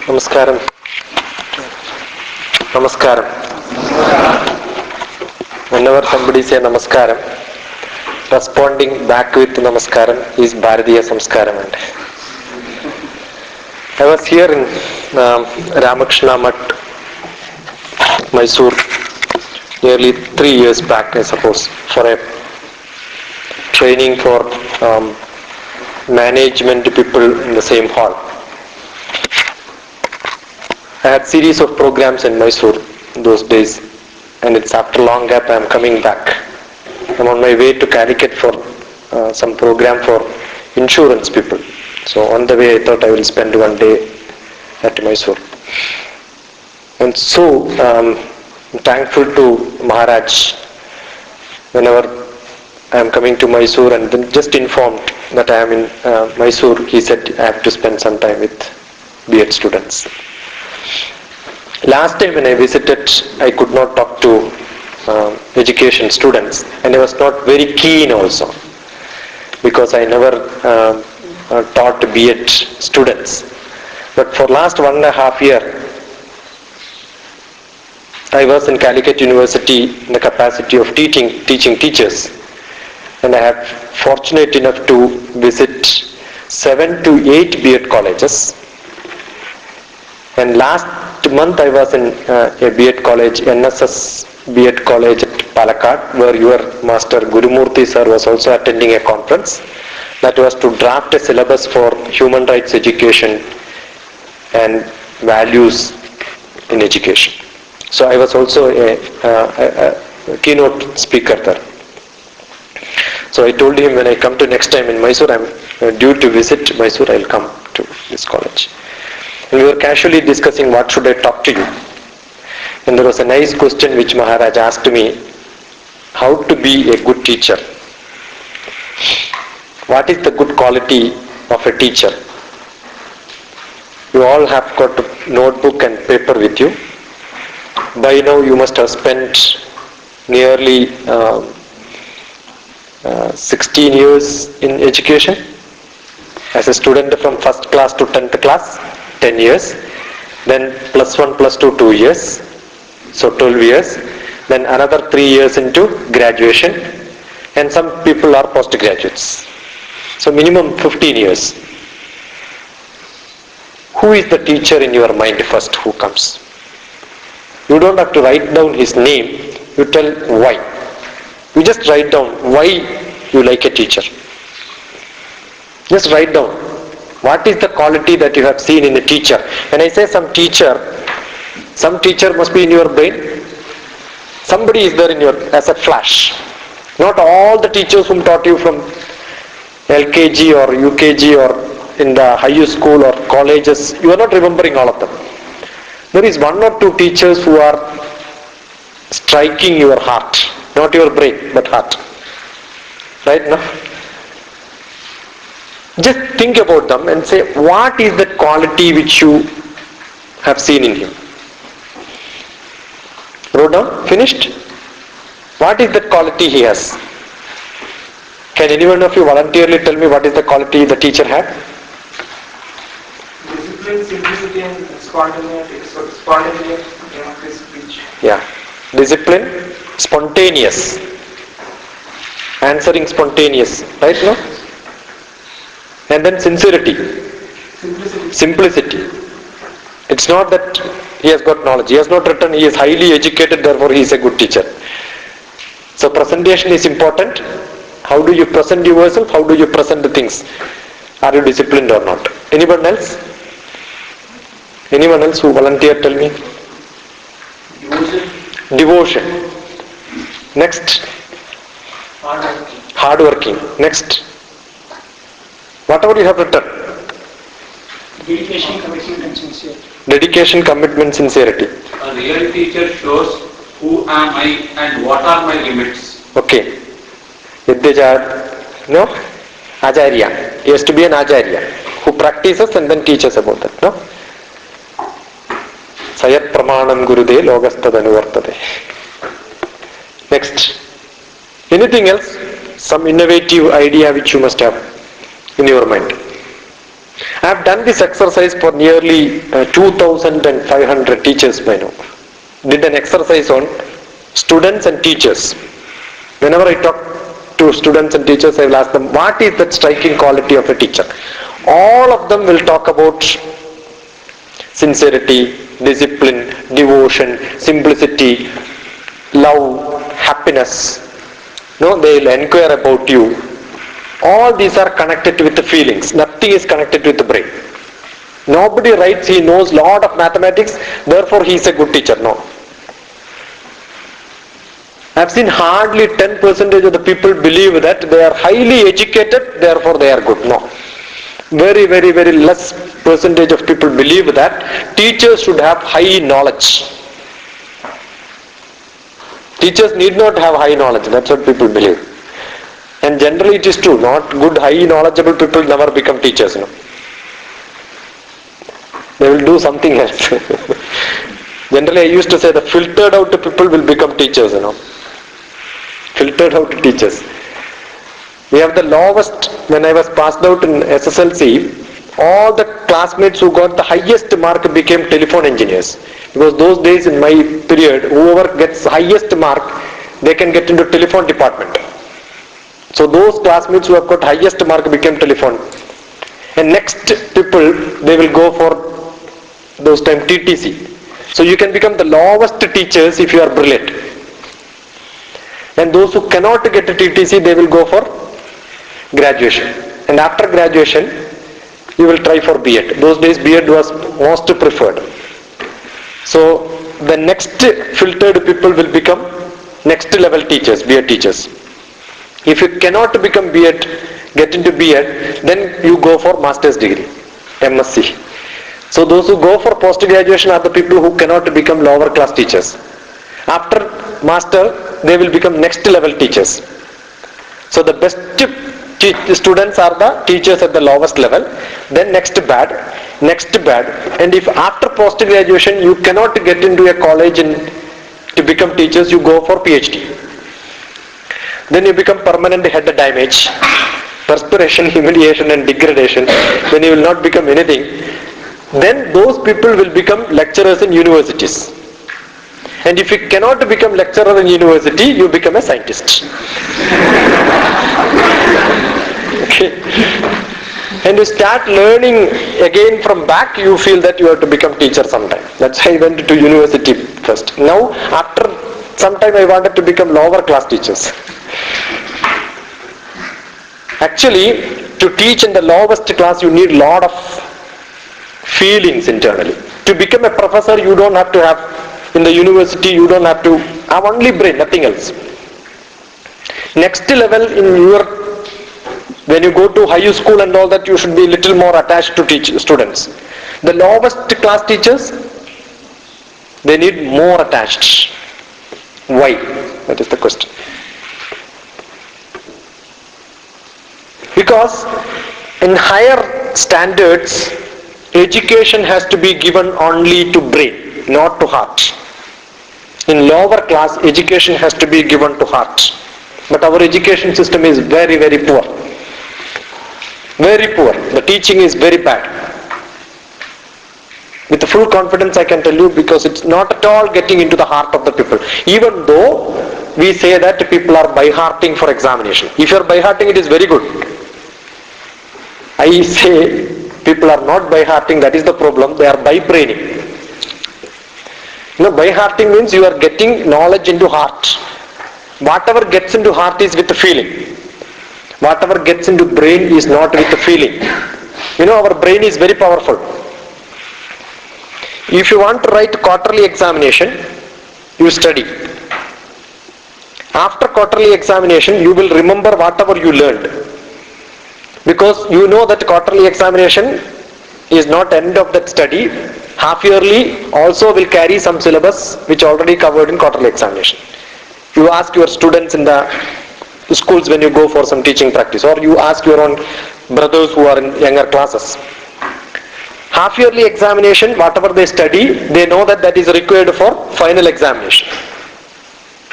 Namaskaram. Namaskaram. Whenever somebody say Namaskaram, responding back with Namaskaram is Bharatiya Samskaram. I was here in Ramakrishna Math, Mysore, nearly 3 years back, I suppose, for a training for management people in the same hall. I had series of programs in Mysore those days, and it's after long gap I am coming back. I'm on my way to Calicut for some program for insurance people. So on the way I thought I will spend one day at Mysore. And so thankful to Maharaj whenever I am coming to Mysore, and then just informed that I am in Mysore, he said I have to spend some time with B.Ed students. Last time when I visited, I could not talk to education students, and I was not very keen also, because I never taught B.Ed students. But for last 1.5 years, I was in Calicut University in the capacity of teaching teachers, and I have fortunate enough to visit 7 to 8 B.Ed colleges. And last month I was in a B.Ed college, NSS B.Ed college at Palakkad, where your master Gurumurthy sir was also attending a conference that was to draft a syllabus for human rights education and values in education. So I was also a keynote speaker there. So I told him when I come to next time in Mysore, I am due to visit Mysore, I will come to this college. And we were casually discussing what should I talk to you. And there was a nice question which Maharaj asked me, how to be a good teacher. What is the good quality of a teacher? You all have got a notebook and paper with you. By now you must have spent nearly 16 years in education. As a student from first class to 10th class, 10 years. Then +1, +2, 2 years. So 12 years. Then another 3 years into graduation. And some people are postgraduates. So minimum 15 years. Who is the teacher in your mind first who comes? You don't have to write down his name. You tell why. You just write down why you like a teacher. Just write down. What is the quality that you have seen in a teacher? When I say some teacher must be in your brain. Somebody is there in your, as a flash. Not all the teachers whom taught you from LKG or UKG or in the high school or colleges, you are not remembering all of them. There is 1 or 2 teachers who are striking your heart. Not your brain, but heart. Right now? Just think about them and say, what is that quality which you have seen in him? Wrote down? Finished? What is that quality he has? Can anyone of you voluntarily tell me what is the quality the teacher had? Discipline, simplicity and spontaneity in his speech. Yeah. Discipline, spontaneous. Answering spontaneous. Right now? And then sincerity. Simplicity. It's not that he has got knowledge. He has not written, he is highly educated, therefore he is a good teacher. So presentation is important. How do you present yourself? How do you present the things? Are you disciplined or not? Anyone else? Anyone else who volunteer, tell me? Devotion. Next. Hardworking. Next. Whatever you have written. Dedication, commitment and sincerity. Dedication, commitment, sincerity. A real teacher shows who am I and what are my limits. Okay. No? Acharya. He has to be an Acharya who practices and then teaches about that. No? Sayat pramanam gurude logastadanuvartade. Next. Anything else? Some innovative idea which you must have in your mind. I have done this exercise for nearly 2,500 teachers by now. Did an exercise on students and teachers. Whenever I talk to students and teachers, I will ask them, what is that striking quality of a teacher? All of them will talk about sincerity, discipline, devotion, simplicity, love, happiness. No, they will inquire about you. All these are connected with the feelings. Nothing is connected with the brain. Nobody writes he knows lot of mathematics, therefore he is a good teacher. No. I have seen hardly 10% of the people believe that they are highly educated, therefore they are good. No. Very less percentage of people believe that teachers should have high knowledge. Teachers need not have high knowledge. That's what people believe. And generally it is true. Not good, high knowledgeable people never become teachers. No. They will do something else. Generally I used to say the filtered out people will become teachers. Filtered out teachers. We have the lowest, when I was passed out in SSLC, all the classmates who got the highest mark became telephone engineers. Because those days in my period, whoever gets highest mark, they can get into telephone department. So those classmates who have got highest mark became telephone. And next people, they will go for those time TTC. So you can become the lowest teachers if you are brilliant. And those who cannot get a TTC, they will go for graduation. And after graduation, you will try for B.Ed. Those days B.Ed was most preferred. So the next filtered people will become next level teachers, B.Ed teachers. If you cannot become B.Ed, get into B.Ed, then you go for master's degree, MSc. So those who go for post-graduation are the people who cannot become lower class teachers. After master, they will become next level teachers. So the best students are the teachers at the lowest level, then next bad, and if after post-graduation you cannot get into a college to become teachers, you go for PhD. Then you become permanent head damage, perspiration, humiliation and degradation. Then you will not become anything. Then those people will become lecturers in universities. And if you cannot become lecturer in university, you become a scientist. Okay. And you start learning again from back, you feel that you have to become teacher sometime. That's why I went to university first. Now, after some time I wanted to become lower class teachers. Actually, to teach in the lowest class, you need lot of feelings internally. To become a professor, you don't have to have, in the university, you don't have to have only brain, nothing else. Next level in your, when you go to high school and all that, you should be a little more attached to teach students. The lowest class teachers, they need more attached. Why? That is the question. Because in higher standards, education has to be given only to brain, not to heart. In lower class, education has to be given to heart. But our education system is very, very poor. Very poor. The teaching is very bad. With full confidence I can tell you, because it's not at all getting into the heart of the people. Even though we say that people are by-hearting for examination. If you are by-hearting, it is very good. I say people are not by-hearting, that is the problem. They are by-braining. By-hearting means you are getting knowledge into heart. Whatever gets into heart is with the feeling. Whatever gets into brain is not with the feeling. Our brain is very powerful. If you want to write quarterly examination, you study. After quarterly examination, you will remember whatever you learned. Because you know that quarterly examination is not end of that study. Half yearly also will carry some syllabus which already covered in quarterly examination. You ask your students in the schools when you go for some teaching practice, or you ask your own brothers who are in younger classes. Half yearly examination, whatever they study, they know that that is required for final examination.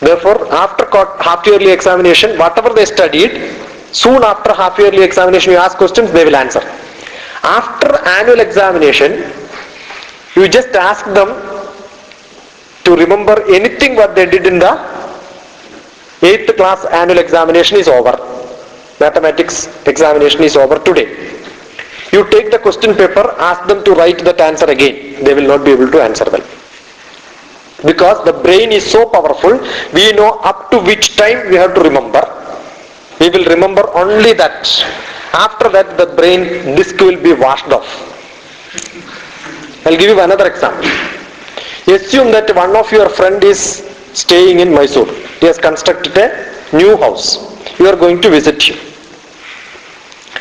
Therefore, after half yearly examination, whatever they studied, soon after half yearly examination you ask questions, they will answer. After annual examination, you just ask them to remember anything what they did in the 8th class annual examination is over. Mathematics examination is over today. You take the question paper, ask them to write that answer again. They will not be able to answer well. Because the brain is so powerful, we know up to which time we have to remember. We will remember only that. After that, the brain disk will be washed off. I'll give you another example. Assume that one of your friend is staying in Mysore. He has constructed a new house. You are going to visit him.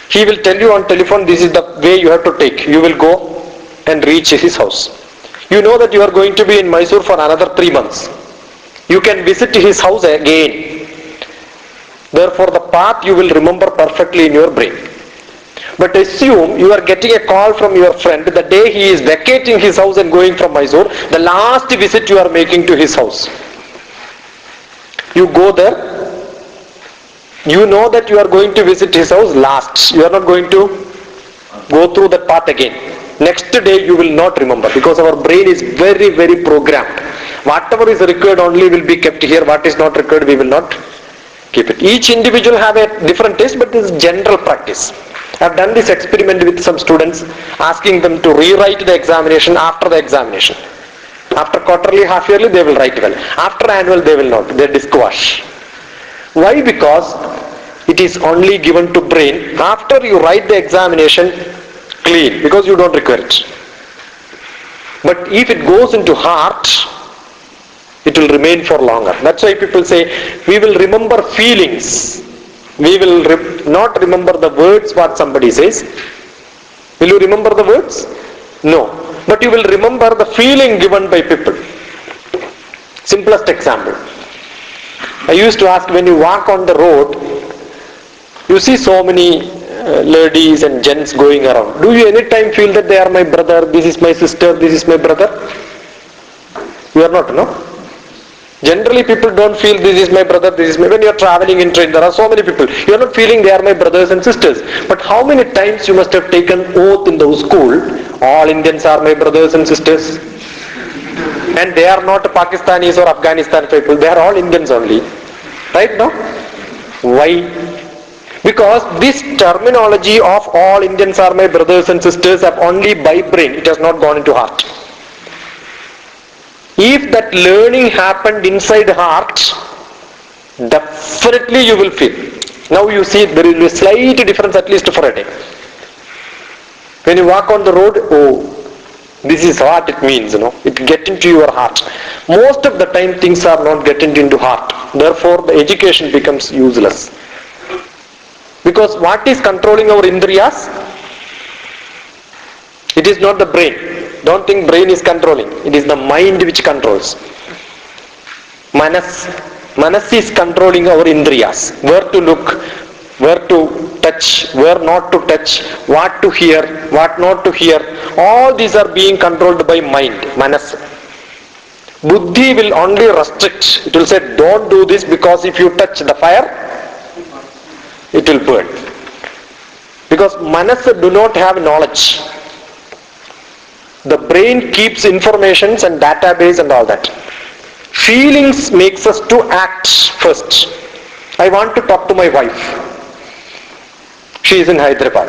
He will tell you on telephone, this is the way you have to take. You will go and reach his house. You know that you are going to be in Mysore for another 3 months. You can visit his house again. Therefore, the path you will remember perfectly in your brain. But assume you are getting a call from your friend the day he is vacating his house and going from Mysore, the last visit you are making to his house. You go there. You know that you are going to visit his house last. You are not going to go through that path again. Next day you will not remember because our brain is very, very programmed. Whatever is required only will be kept here. What is not required we will not keep it. Each individual have a different taste, but this is general practice. I have done this experiment with some students, asking them to rewrite the examination after the examination. After quarterly, half yearly they will write well. After annual they will not. They disquash. Why? Because it is only given to brain after you write the examination clean, because you don't require it. But if it goes into heart, it will remain for longer. That's why people say we will remember feelings. We will not remember the words what somebody says. Will you remember the words? No. But you will remember the feeling given by people. Simplest example. I used to ask, when you walk on the road, you see so many ladies and gents going around. Do you anytime feel that they are my brother, this is my sister, this is my brother? You are not, no? Generally people don't feel this is my brother, this is my... When you are traveling in train, there are so many people. You are not feeling they are my brothers and sisters. But how many times you must have taken oath in the school, all Indians are my brothers and sisters? And they are not Pakistanis or Afghanistan people, they are all Indians only. Right now? Why? Because this terminology of all Indians are my brothers and sisters have only by brain, it has not gone into heart. If that learning happened inside heart, definitely you will feel. Now you see there is a slight difference at least for a day. When you walk on the road, oh, this is what it means, it gets into your heart. Most of the time things are not getting into heart. Therefore the education becomes useless. Because what is controlling our indriyas? It is not the brain. Don't think brain is controlling. It is the mind which controls. Manas is controlling our indriyas. Where to look, where to touch, where not to touch, what to hear, what not to hear. All these are being controlled by mind, manas. Buddhi will only restrict. It will say, don't do this because if you touch the fire, it will burn. Because manas do not have knowledge. The brain keeps informations and database and all that. Feelings makes us to act first. I want to talk to my wife. She is in Hyderabad.